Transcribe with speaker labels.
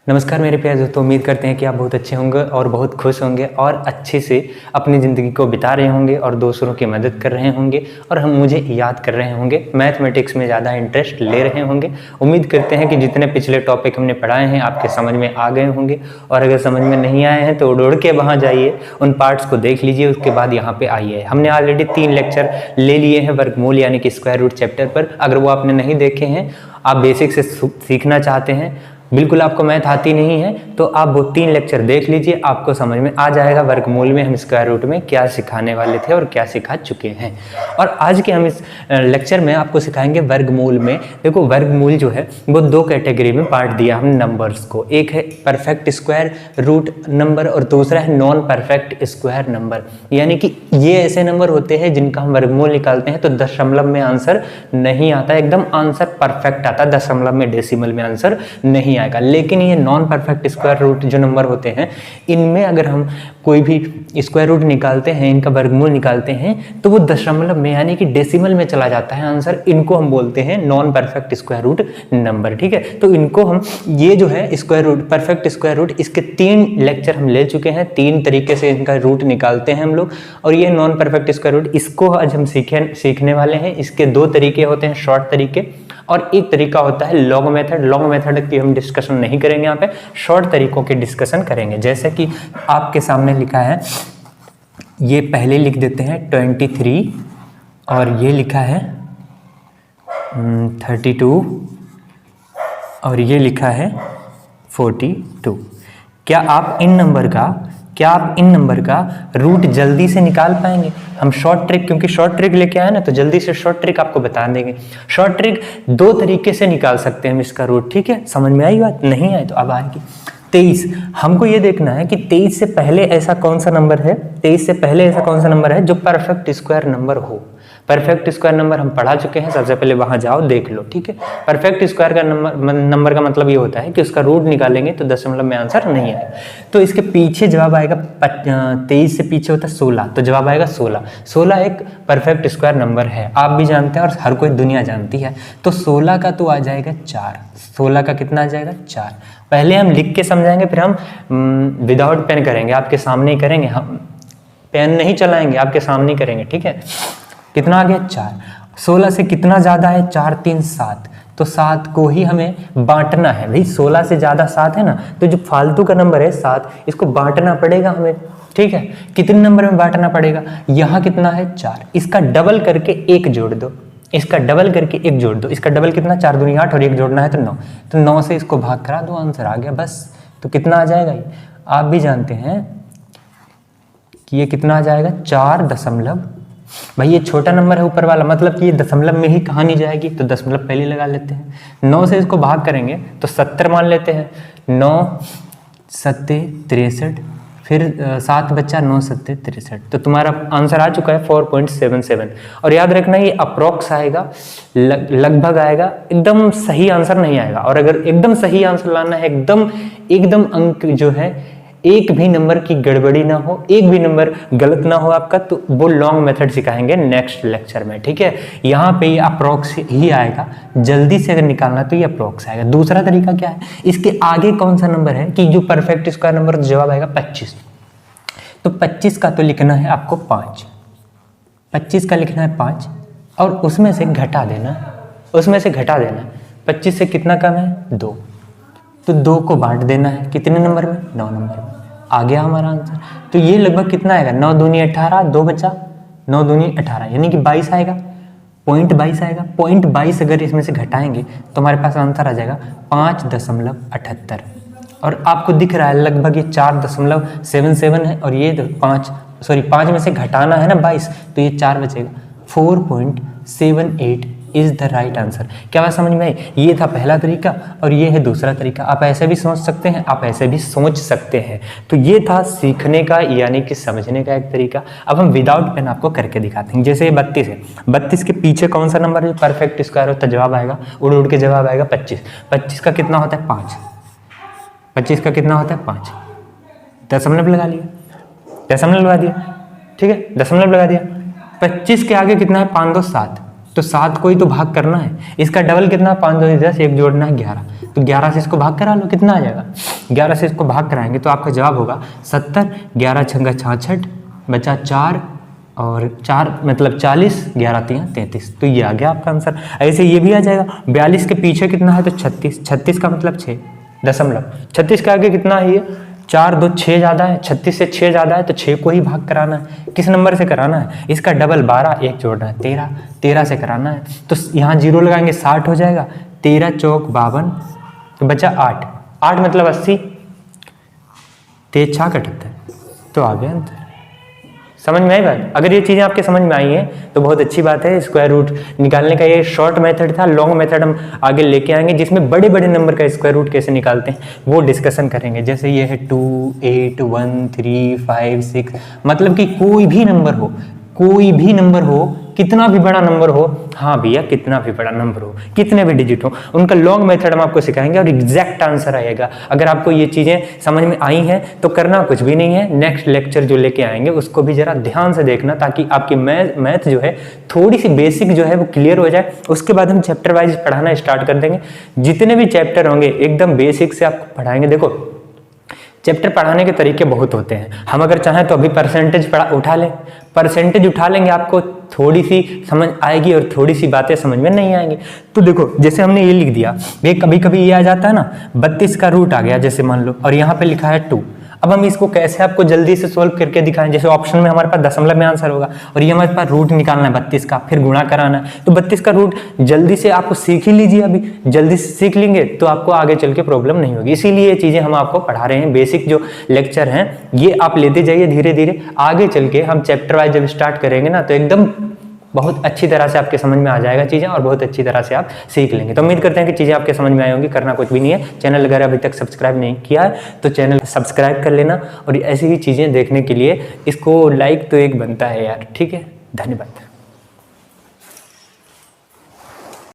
Speaker 1: नमस्कार मेरे प्यारे दोस्तों, उम्मीद करते हैं कि आप बहुत अच्छे होंगे और बहुत खुश होंगे और अच्छे से अपनी ज़िंदगी को बिता रहे होंगे और दूसरों की मदद कर रहे होंगे और हम मुझे याद कर रहे होंगे, मैथमेटिक्स में ज़्यादा इंटरेस्ट ले रहे होंगे। उम्मीद करते हैं कि जितने पिछले टॉपिक हमने पढ़ाए हैं आपके समझ में आ गए होंगे, और अगर समझ में नहीं आए हैं तो उड़ के वहाँ जाइए, उन पार्ट्स को देख लीजिए, उसके बाद यहाँ पे आइए। हमने ऑलरेडी 3 लेक्चर ले लिए हैं वर्गमूल यानी कि स्क्वायर रूट चैप्टर पर। अगर वो आपने नहीं देखे हैं, आप बेसिक से सीखना चाहते हैं, बिल्कुल आपको मैथ आती नहीं है, तो आप वो 3 लेक्चर देख लीजिए, आपको समझ में आ जाएगा वर्गमूल में हम स्क्वायर रूट में क्या सिखाने वाले थे और क्या सिखा चुके हैं। और आज के हम इस लेक्चर में आपको सिखाएंगे वर्गमूल में। देखो, वर्गमूल जो है वो 2 कैटेगरी में बांट दिया हम नंबर्स को। एक है परफेक्ट स्क्वायर रूट नंबर और दूसरा है नॉन परफेक्ट स्क्वायर नंबर। यानी कि ये ऐसे नंबर होते हैं जिनका हम वर्गमूल निकालते हैं तो दशमलव में आंसर नहीं आता, एकदम आंसर परफेक्ट आता, दशमलव में डेसिमल में आंसर नहीं आएगा। लेकिन ये नॉन परफेक्ट स्क्वायर रूट जो नंबर होते हैं, इनमें अगर हम कोई भी स्क्वायर रूट निकालते हैं, इनका वर्गमूल निकालते हैं, तो वो दशमलव में यानी कि डेसिमल में चला जाता है आंसर। इनको हम बोलते हैं non perfect square root number. ठीक है, तो इनको हम, ये जो है square root, perfect square root, इसके 3 लेक्चर हम ले चुके हैं। 3 तरीके से इनका रूट निकालते हैं हम लोग। और ये नॉन परफेक्ट स्क्वायर रूट, इसको आज हम सीखने वाले हैं। इसके 2 तरीके होते हैं, शॉर्ट तरीके, और एक तरीका होता है लॉन्ग मेथड। लॉन्ग मेथड की हम डिस्कशन नहीं करेंगे, यहाँ पे शॉर्ट तरीकों की डिस्कशन करेंगे। जैसे कि आपके सामने लिखा है, ये पहले लिख देते हैं 23 और ये लिखा है 32 और ये लिखा है 42। क्या आप इन नंबर का रूट जल्दी से निकाल पाएंगे? हम शॉर्ट ट्रिक, क्योंकि शॉर्ट ट्रिक लेके आए ना, तो जल्दी से शॉर्ट ट्रिक आपको बता देंगे। शॉर्ट ट्रिक 2 तरीके से निकाल सकते हैं हम इसका रूट। ठीक है, समझ में आई बात? नहीं आई तो अब आएगी। 23, हमको ये देखना है कि 23 से पहले ऐसा कौन सा नंबर है, 23 से पहले ऐसा कौन सा नंबर है जो परफेक्ट स्क्वायर नंबर हो। परफेक्ट स्क्वायर नंबर हम पढ़ा चुके हैं, सबसे पहले वहां जाओ देख लो। ठीक है, परफेक्ट स्क्वायर का नंबर का मतलब ये होता है कि उसका रूट निकालेंगे तो दशमलव में आंसर नहीं आएगा। तो इसके पीछे जवाब आएगा 23 से पीछे होता है 16, तो जवाब आएगा 16। 16 एक परफेक्ट स्क्वायर नंबर है, आप भी जानते हैं और हर कोई दुनिया जानती है। तो 16 का तो आ जाएगा 4। 16 का कितना आ जाएगा? 4। पहले हम लिख के समझाएंगे, फिर हम विदाउट पेन करेंगे, आपके सामने ही करेंगे। हम पेन नहीं चलाएंगे, आपके सामने ही करेंगे। ठीक है, कितना आ गया? 4। 16 से कितना ज्यादा है? 4 3 7, तो 7 को ही हमें बांटना है भाई। 16 से ज्यादा 7 है ना, तो जो फालतू का नंबर है 7, इसको बांटना पड़ेगा हमें। ठीक है, कितने नंबर में बांटना पड़ेगा? यहाँ कितना है? 4, इसका डबल करके 1 जोड़ दो, इसका डबल करके 1 जोड़ दो। इसका डबल कितना? 4 दूनी 8 और 1 जोड़ना है तो 9, तो 9 से इसको भाग करा दो, आंसर आ गया बस। तो कितना आ जाएगा ये? आप भी जानते हैं कि ये कितना आ जाएगा? 4 दशमलव, भाई ये छोटा नंबर है ऊपर वाला, मतलब कि ये दशमलव में ही कहाँ नहीं जाएगी, तो दशमलव पहले लगा लेते हैं। 9 से इसको भाग करेंगे तो 70 मान लेते हैं। 9 7 63, फिर 7 बच्चा 9 7 63, तो तुम्हारा आंसर आ चुका है 4.77। और याद रखना ये अप्रोक्स आएगा, लगभग आएगा, एकदम सही आंसर नहीं आएगा। और अगर एकदम सही आंसर लाना है, एकदम अंक जो है, एक भी नंबर की गड़बड़ी ना हो, एक भी नंबर गलत ना हो आपका, तो वो लॉन्ग मेथड सिखाएंगे नेक्स्ट लेक्चर में। ठीक है, यहाँ पे ये अप्रोक्स ही आएगा, जल्दी से अगर निकालना तो ये अप्रोक्स आएगा। दूसरा तरीका क्या है, इसके आगे कौन सा नंबर है कि जो परफेक्ट स्क्वायर नंबर, जवाब आएगा 25। तो 25 का तो लिखना है आपको 5, 25 का लिखना है 5 और उसमें से घटा देना, 25 से कितना कम है? 2, तो 2 को बांट देना है कितने नंबर में? 9 नंबर में। आ गया हमारा आंसर। तो ये लगभग कितना आएगा? 9 दूनी 18, 2 बचा 9 दूनी 18, यानी कि 22 आएगा, 0.22 आएगा। 0.22 अगर इसमें से घटाएंगे तो हमारे पास आंसर आ जाएगा 5.78। और आपको दिख रहा है लगभग ये 4.77 है, और ये 5 में से घटाना है ना 22, तो ये 4 बचेगा। 4.78 इज द राइट आंसर। क्या बात समझ में आई? ये था पहला तरीका और ये है दूसरा तरीका। आप ऐसे भी समझ सकते हैं, आप ऐसे भी सोच सकते हैं। तो ये था सीखने का यानी कि समझने का एक तरीका। अब हम विदाउट पेन आपको करके दिखाते हैं। जैसे ये 32 है, 32 के पीछे कौन सा नंबर है परफेक्ट स्क्वायर होता है? जवाब आएगा, उड़ के जवाब आएगा 25। 25 का कितना होता है? 5। 25 का कितना होता है? 5। दशमलव लगा दिया, ठीक है, दशमलव लगा दिया। 25 के आगे कितना है? 5 2 7, तो 7 को ही तो भाग करना है। इसका डबल कितना? 5 2 10, 1 जोड़ना है 11, तो 11 से इसको भाग करा लो, कितना आ जाएगा? 11 से इसको भाग कराएंगे तो आपका जवाब होगा 70, 11 छंगा 66, बचा 4 और 4 मतलब 40, 11 3 33। तो ये आ गया आपका आंसर। ऐसे ये भी आ जाएगा 42 के पीछे कितना है तो 36, 36 का मतलब 6 दशमलव, 36 के आगे कितना है ये 4 2 6 ज़्यादा है, 36 से 6 ज़्यादा है तो 6 को ही भाग कराना है। किस नंबर से कराना है, इसका डबल 12, एक जोड़ना है 13, 13 से कराना है तो यहाँ 0 लगाएंगे 60 हो जाएगा, 13 चौक 52 तो बचा 8, 8 मतलब 80, 3 6 78। तो आ गया आंसर। समझ में आई बात? अगर ये चीज़ें आपके समझ में आई हैं तो बहुत अच्छी बात है। स्क्वायर रूट निकालने का ये शॉर्ट मेथड था। लॉन्ग मेथड हम आगे लेके आएंगे जिसमें बड़े बड़े नंबर का स्क्वायर रूट कैसे निकालते हैं वो डिस्कशन करेंगे। जैसे ये है 2 8 1 3 5 6, मतलब कि कोई भी नंबर हो, कितना भी बड़ा नंबर हो, हाँ भैया कितना भी बड़ा नंबर हो, कितने भी डिजिट हो, उनका लॉन्ग मेथड हम आपको सिखाएंगे और एग्जैक्ट आंसर आएगा। अगर आपको ये चीज़ें समझ में आई हैं तो करना कुछ भी नहीं है, नेक्स्ट लेक्चर जो लेके आएंगे उसको भी जरा ध्यान से देखना ताकि आपकी मैथ जो है थोड़ी सी बेसिक जो है वो क्लियर हो जाए। उसके बाद हम चैप्टर वाइज पढ़ाना स्टार्ट कर देंगे। जितने भी चैप्टर होंगे एकदम बेसिक से आपको पढ़ाएंगे। देखो चैप्टर पढ़ाने के तरीके बहुत होते हैं। हम अगर चाहें तो अभी परसेंटेज उठा लेंगे, आपको थोड़ी सी समझ आएगी और थोड़ी सी बातें समझ में नहीं आएंगी। तो देखो जैसे हमने ये लिख दिया, ये कभी कभी ये आ जाता है ना 32 का रूट आ गया जैसे मान लो, और यहाँ पे लिखा है 2। अब हम इसको कैसे आपको जल्दी से सोल्व करके दिखाएं। जैसे ऑप्शन में हमारे पास दशमलव में आंसर होगा और ये हमारे पास रूट निकालना है 32 का, फिर गुणा कराना है। तो 32 का रूट जल्दी से आपको सीख ही लीजिए, अभी जल्दी से सीख लेंगे तो आपको आगे चल के प्रॉब्लम नहीं होगी। इसीलिए ये चीज़ें हम आपको पढ़ा रहे हैं। बेसिक जो लेक्चर हैं ये आप लेते जाइए धीरे धीरे। आगे चल के हम चैप्टर वाइज जब स्टार्ट करेंगे ना तो एकदम बहुत अच्छी तरह से आपके समझ में आ जाएगा चीज़ें और बहुत अच्छी तरह से आप सीख लेंगे। तो उम्मीद करते हैं कि चीज़ें आपके समझ में आई होंगी। करना कुछ भी नहीं है, चैनल अगर अभी तक सब्सक्राइब नहीं किया है तो चैनल सब्सक्राइब कर लेना और ऐसी ही चीज़ें देखने के लिए इसको लाइक तो एक बनता है यार। ठीक है, धन्यवाद।